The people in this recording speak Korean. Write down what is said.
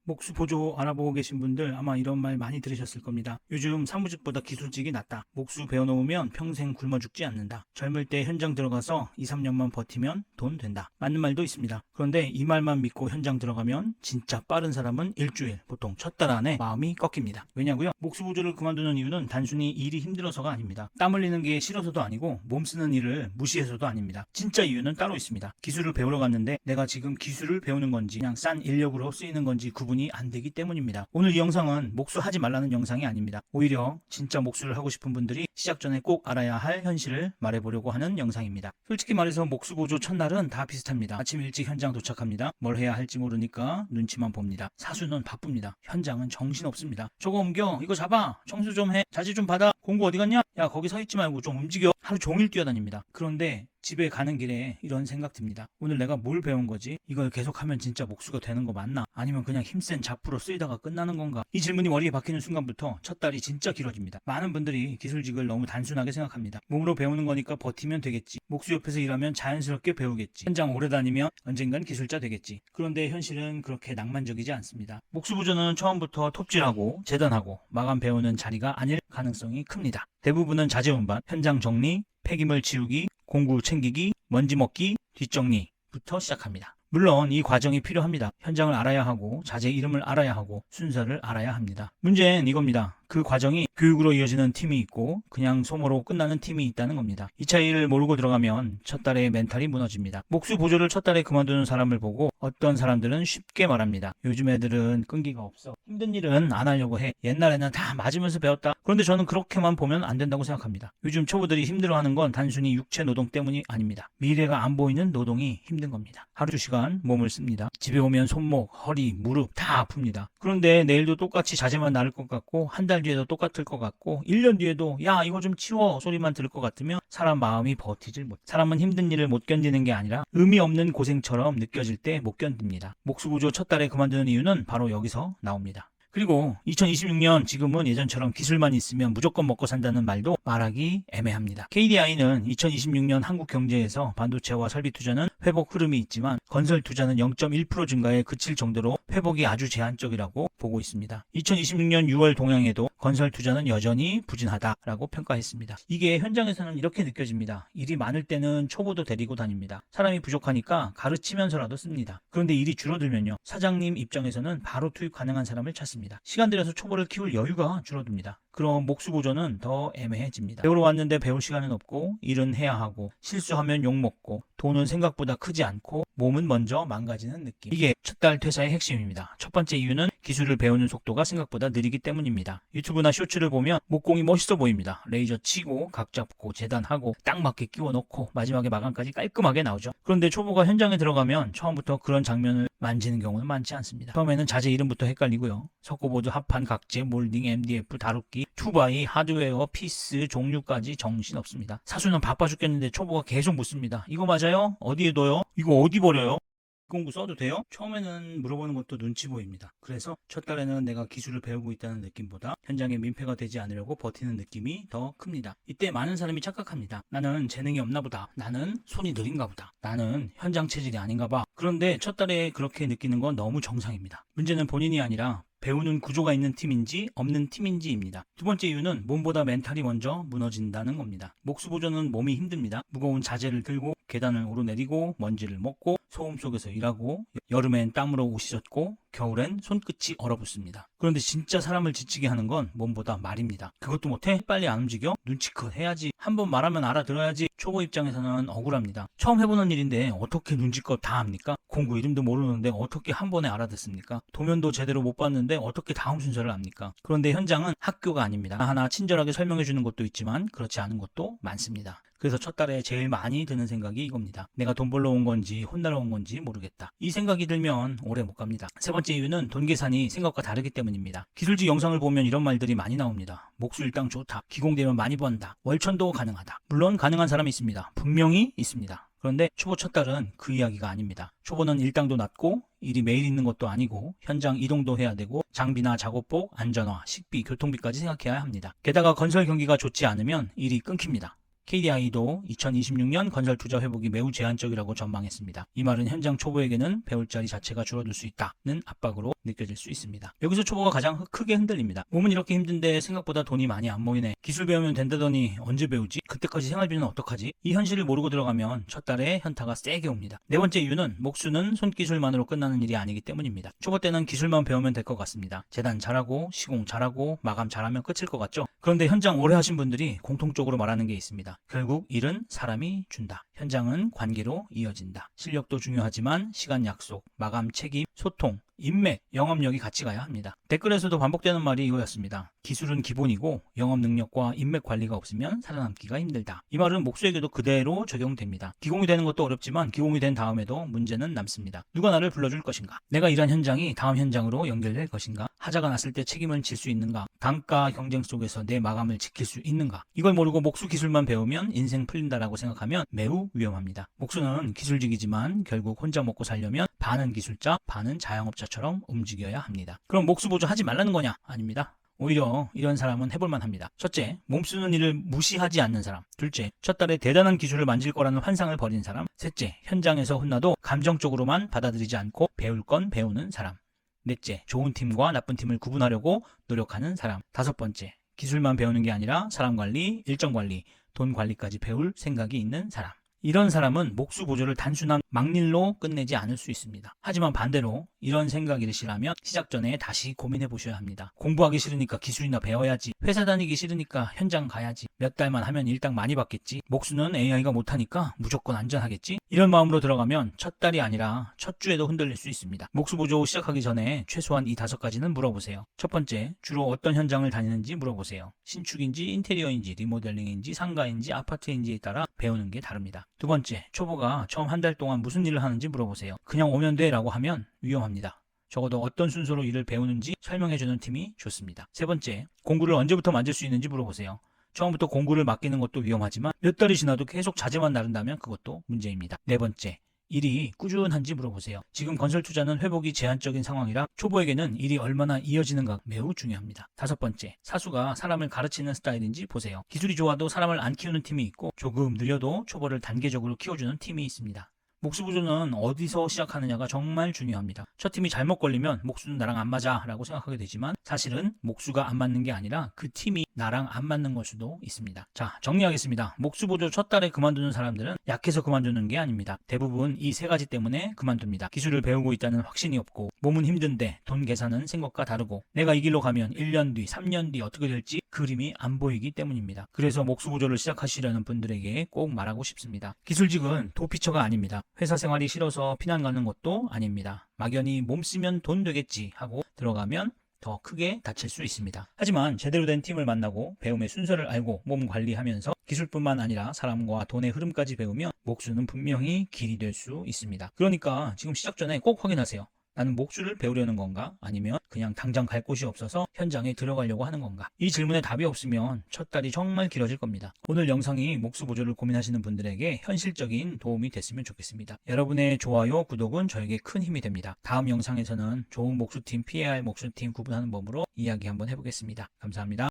목수 보조 알아보고 계신 분들 아마 이런 말 많이 들으셨을 겁니다. 요즘 사무직보다 기술직이 낫다. 목수 배워놓으면 평생 굶어 죽지 않는다. 젊을 때 현장 들어가서 2, 3년만 버티면 돈 된다. 맞는 말도 있습니다. 그런데 이 말만 믿고 현장 들어가면 진짜 빠른 사람은 일주일, 보통 첫 달 안에 마음이 꺾입니다. 왜냐고요? 목수 보조를 그만두는 이유는 단순히 일이 힘들어서가 아닙니다. 땀 흘리는 게 싫어서도 아니고 몸 쓰는 일을 무시해서도 아닙니다. 진짜 이유는 따로 있습니다. 기술을 배우러 갔는데 내가 지금 기술을 배우는 건지 그냥 싼 인력으로 쓰이는 건지 구분이 안 되기 때문입니다. 오늘 이 영상은 목수하지 말라는 영상이 아닙니다. 오히려 진짜 목수를 하고 싶은 분들이 시작 전에 꼭 알아야 할 현실을 말해보려고 하는 영상입니다. 솔직히 말해서 목수 보조 첫날은 다 비슷합니다. 아침 일찍 현장 도착합니다. 뭘 해야 할지 모르니까 눈치만 봅니다. 사수는 바쁩니다. 현장은 정신없습니다. 저거 옮겨, 이거 잡아, 청소 좀 해, 자재 좀 받아, 공구 어디 갔냐? 야, 거기 서 있지 말고 좀 움직여. 하루 종일 뛰어다닙니다. 그런데 집에 가는 길에 이런 생각 듭니다. 오늘 내가 뭘 배운 거지? 이걸 계속하면 진짜 목수가 되는 거 맞나? 아니면 그냥 힘센 잡부로 쓰이다가 끝나는 건가? 이 질문이 머리에 박히는 순간부터 첫 달이 진짜 길어집니다. 많은 분들이 기술직을 너무 단순하게 생각합니다. 몸으로 배우는 거니까 버티면 되겠지. 목수 옆에서 일하면 자연스럽게 배우겠지. 현장 오래 다니면 언젠간 기술자 되겠지. 그런데 현실은 그렇게 낭만적이지 않습니다. 목수 부조는 처음부터 톱질하고 재단하고 마감 배우는 자리가 아닐 가능성이 큽니다. 대부분은 자재 운반, 현장 정리, 폐기물 치우기, 공구 챙기기, 먼지 먹기, 뒷정리부터 시작합니다. 물론 이 과정이 필요합니다. 현장을 알아야 하고 자재 이름을 알아야 하고 순서를 알아야 합니다. 문제는 이겁니다. 그 과정이 교육으로 이어지는 팀이 있고 그냥 소모로 끝나는 팀이 있다는 겁니다. 이 차이를 모르고 들어가면 첫 달에 멘탈이 무너집니다. 목수 보조를 첫 달에 그만두는 사람을 보고 어떤 사람들은 쉽게 말합니다. 요즘 애들은 끈기가 없어. 힘든 일은 안 하려고 해. 옛날에는 다 맞으면서 배웠다. 그런데 저는 그렇게만 보면 안 된다고 생각합니다. 요즘 초보들이 힘들어하는 건 단순히 육체 노동 때문이 아닙니다. 미래가 안 보이는 노동이 힘든 겁니다. 하루 2시간 몸을 씁니다. 집에 오면 손목, 허리, 무릎 다 아픕니다. 그런데 내일도 똑같이 자재만 나를 것 같고 한 달 뒤에도 똑같을 것 같고 1년 뒤에도 야 이거 좀 치워 소리만 들을 것 같으면 사람 마음이 버티질 못. 사람은 힘든 일을 못 견디는 게 아니라 의미 없는 고생처럼 느껴질 때 못 견딥니다. 목수구조 첫 달에 그만두는 이유는 바로 여기서 나옵니다. 그리고 2026년 지금은 예전처럼 기술만 있으면 무조건 먹고 산다는 말도 말하기 애매합니다. KDI는 2026년 한국 경제에서 반도체와 설비 투자는 회복 흐름이 있지만 건설 투자는 0.1% 증가에 그칠 정도로 회복이 아주 제한적이라고 보고 있습니다. 2026년 6월 동향에도 건설 투자는 여전히 부진하다라고 평가했습니다. 이게 현장에서는 이렇게 느껴집니다. 일이 많을 때는 초보도 데리고 다닙니다. 사람이 부족하니까 가르치면서라도 씁니다. 그런데 일이 줄어들면요. 사장님 입장에서는 바로 투입 가능한 사람을 찾습니다. 시간 들여서 초보를 키울 여유가 줄어듭니다. 그럼 목수보조는 더 애매해집니다. 배우러 왔는데 배울 시간은 없고 일은 해야 하고 실수하면 욕먹고 돈은 생각보다 크지 않고 몸은 먼저 망가지는 느낌. 이게 첫 달 퇴사의 핵심입니다. 첫 번째 이유는 기술을 배우는 속도가 생각보다 느리기 때문입니다. 유튜브나 쇼츠를 보면 목공이 멋있어 보입니다. 레이저 치고 각 잡고 재단하고 딱 맞게 끼워 넣고 마지막에 마감까지 깔끔하게 나오죠. 그런데 초보가 현장에 들어가면 처음부터 그런 장면을 만지는 경우는 많지 않습니다. 처음에는 자재 이름부터 헷갈리고요. 석고보드, 합판, 각재, 몰딩, MDF, 다루기, 투바이, 하드웨어, 피스, 종류까지 정신없습니다. 사수는 바빠 죽겠는데 초보가 계속 묻습니다. 이거 맞아요? 어디에 둬요? 이거 어디 버려요? 공구 써도 돼요? 처음에는 물어보는 것도 눈치 보입니다. 그래서 첫 달에는 내가 기술을 배우고 있다는 느낌보다 현장에 민폐가 되지 않으려고 버티는 느낌이 더 큽니다. 이때 많은 사람이 착각합니다. 나는 재능이 없나 보다. 나는 손이 느린가 보다. 나는 현장 체질이 아닌가 봐. 그런데 첫 달에 그렇게 느끼는 건 너무 정상입니다. 문제는 본인이 아니라 배우는 구조가 있는 팀인지 없는 팀인지입니다. 두 번째 이유는 몸보다 멘탈이 먼저 무너진다는 겁니다. 목수보조는 몸이 힘듭니다. 무거운 자재를 들고 계단을 오르내리고 먼지를 먹고 소음 속에서 일하고 여름엔 땀으로 옷이 젖고 겨울엔 손끝이 얼어붙습니다. 그런데 진짜 사람을 지치게 하는 건 몸보다 말입니다. 그것도 못해? 빨리 안 움직여? 눈치껏 해야지. 한번 말하면 알아들어야지. 초보 입장에서는 억울합니다. 처음 해보는 일인데 어떻게 눈치껏 다 합니까? 공구 이름도 모르는데 어떻게 한 번에 알아듣습니까? 도면도 제대로 못 봤는데 어떻게 다음 순서를 압니까? 그런데 현장은 학교가 아닙니다. 하나 친절하게 설명해 주는 것도 있지만 그렇지 않은 것도 많습니다. 그래서 첫 달에 제일 많이 드는 생각이 이겁니다. 내가 돈 벌러 온 건지 혼나러 온 건지 모르겠다. 이 생각이 들면 오래 못 갑니다. 세 번째 이유는 돈 계산이 생각과 다르기 때문입니다. 기술직 영상을 보면 이런 말들이 많이 나옵니다. 목수 일당 좋다. 기공되면 많이 번다. 월천도 가능하다. 물론 가능한 사람이 있습니다. 분명히 있습니다. 그런데 초보 첫 달은 그 이야기가 아닙니다. 초보는 일당도 낮고 일이 매일 있는 것도 아니고 현장 이동도 해야 되고 장비나 작업복, 안전화, 식비, 교통비까지 생각해야 합니다. 게다가 건설 경기가 좋지 않으면 일이 끊깁니다. KDI도 2026년 건설 투자 회복이 매우 제한적이라고 전망했습니다. 이 말은 현장 초보에게는 배울 자리 자체가 줄어들 수 있다는 압박으로 느껴질 수 있습니다. 여기서 초보가 가장 크게 흔들립니다. 몸은 이렇게 힘든데 생각보다 돈이 많이 안 모이네. 기술 배우면 된다더니 언제 배우지? 그때까지 생활비는 어떡하지? 이 현실을 모르고 들어가면 첫 달에 현타가 세게 옵니다. 네 번째 이유는 목수는 손기술만으로 끝나는 일이 아니기 때문입니다. 초보 때는 기술만 배우면 될 것 같습니다. 재단 잘하고 시공 잘하고 마감 잘하면 끝일 것 같죠? 그런데 현장 오래 하신 분들이 공통적으로 말하는 게 있습니다. 결국 일은 사람이 준다. 현장은 관계로 이어진다. 실력도 중요하지만 시간 약속, 마감 책임, 소통, 인맥, 영업력이 같이 가야 합니다. 댓글에서도 반복되는 말이 이거였습니다. 기술은 기본이고 영업 능력과 인맥 관리가 없으면 살아남기가 힘들다. 이 말은 목수에게도 그대로 적용됩니다. 기공이 되는 것도 어렵지만 기공이 된 다음에도 문제는 남습니다. 누가 나를 불러줄 것인가? 내가 일한 현장이 다음 현장으로 연결될 것인가? 하자가 났을 때 책임을 질 수 있는가? 단가 경쟁 속에서 내 마감을 지킬 수 있는가? 이걸 모르고 목수 기술만 배우면 인생 풀린다라고 생각하면 매우 위험합니다. 목수는 기술직이지만 결국 혼자 먹고 살려면 반은 기술자, 반은 자영업자처럼 움직여야 합니다. 그럼 목수 보조 하지 말라는 거냐? 아닙니다. 오히려 이런 사람은 해볼만 합니다. 첫째, 몸쓰는 일을 무시하지 않는 사람. 둘째, 첫 달에 대단한 기술을 만질 거라는 환상을 버린 사람. 셋째, 현장에서 혼나도 감정적으로만 받아들이지 않고 배울 건 배우는 사람. 넷째, 좋은 팀과 나쁜 팀을 구분하려고 노력하는 사람. 다섯 번째, 기술만 배우는 게 아니라 사람 관리, 일정 관리, 돈 관리까지 배울 생각이 있는 사람. 이런 사람은 목수 보조를 단순한 막일로 끝내지 않을 수 있습니다. 하지만 반대로 이런 생각이 싫으면 시작 전에 다시 고민해 보셔야 합니다. 공부하기 싫으니까 기술이나 배워야지. 회사 다니기 싫으니까 현장 가야지. 몇 달만 하면 일당 많이 받겠지. 목수는 AI가 못하니까 무조건 안전하겠지. 이런 마음으로 들어가면 첫 달이 아니라 첫 주에도 흔들릴 수 있습니다. 목수 보조 시작하기 전에 최소한 이 5가지는 물어보세요. 첫 번째, 주로 어떤 현장을 다니는지 물어보세요. 신축인지 인테리어인지 리모델링인지 상가인지 아파트인지에 따라 배우는 게 다릅니다. 두 번째, 초보가 처음 한 달 동안 무슨 일을 하는지 물어보세요. 그냥 오면 돼 라고 하면 위험합니다. 적어도 어떤 순서로 일을 배우는지 설명해주는 팀이 좋습니다. 세 번째, 공구를 언제부터 만질 수 있는지 물어보세요. 처음부터 공구를 맡기는 것도 위험하지만 몇 달이 지나도 계속 자재만 나른다면 그것도 문제입니다. 네 번째, 일이 꾸준한지 물어보세요. 지금 건설 투자는 회복이 제한적인 상황이라 초보에게는 일이 얼마나 이어지는가 매우 중요합니다. 다섯 번째, 사수가 사람을 가르치는 스타일인지 보세요. 기술이 좋아도 사람을 안 키우는 팀이 있고 조금 느려도 초보를 단계적으로 키워주는 팀이 있습니다. 목수 보조는 어디서 시작하느냐가 정말 중요합니다. 첫 팀이 잘못 걸리면 목수는 나랑 안 맞아 라고 생각하게 되지만 사실은 목수가 안 맞는 게 아니라 그 팀이 나랑 안 맞는 걸 수도 있습니다. 자, 정리하겠습니다. 목수 보조 첫 달에 그만두는 사람들은 약해서 그만두는 게 아닙니다. 대부분 이 3가지 때문에 그만둡니다. 기술을 배우고 있다는 확신이 없고 몸은 힘든데 돈 계산은 생각과 다르고 내가 이 길로 가면 1년 뒤, 3년 뒤 어떻게 될지 그림이 안 보이기 때문입니다. 그래서 목수 보조를 시작하시려는 분들에게 꼭 말하고 싶습니다. 기술직은 도피처가 아닙니다. 회사 생활이 싫어서 피난 가는 것도 아닙니다. 막연히 몸 쓰면 돈 되겠지 하고 들어가면 더 크게 다칠 수 있습니다. 하지만 제대로 된 팀을 만나고 배움의 순서를 알고 몸 관리하면서 기술뿐만 아니라 사람과 돈의 흐름까지 배우면 목수는 분명히 길이 될 수 있습니다. 그러니까 지금 시작 전에 꼭 확인하세요. 나는 목수를 배우려는 건가? 아니면 그냥 당장 갈 곳이 없어서 현장에 들어가려고 하는 건가? 이 질문에 답이 없으면 첫 달이 정말 길어질 겁니다. 오늘 영상이 목수 보조를 고민하시는 분들에게 현실적인 도움이 됐으면 좋겠습니다. 여러분의 좋아요, 구독은 저에게 큰 힘이 됩니다. 다음 영상에서는 좋은 목수팀, 피해야 할 목수팀 구분하는 법으로 이야기 한번 해보겠습니다. 감사합니다.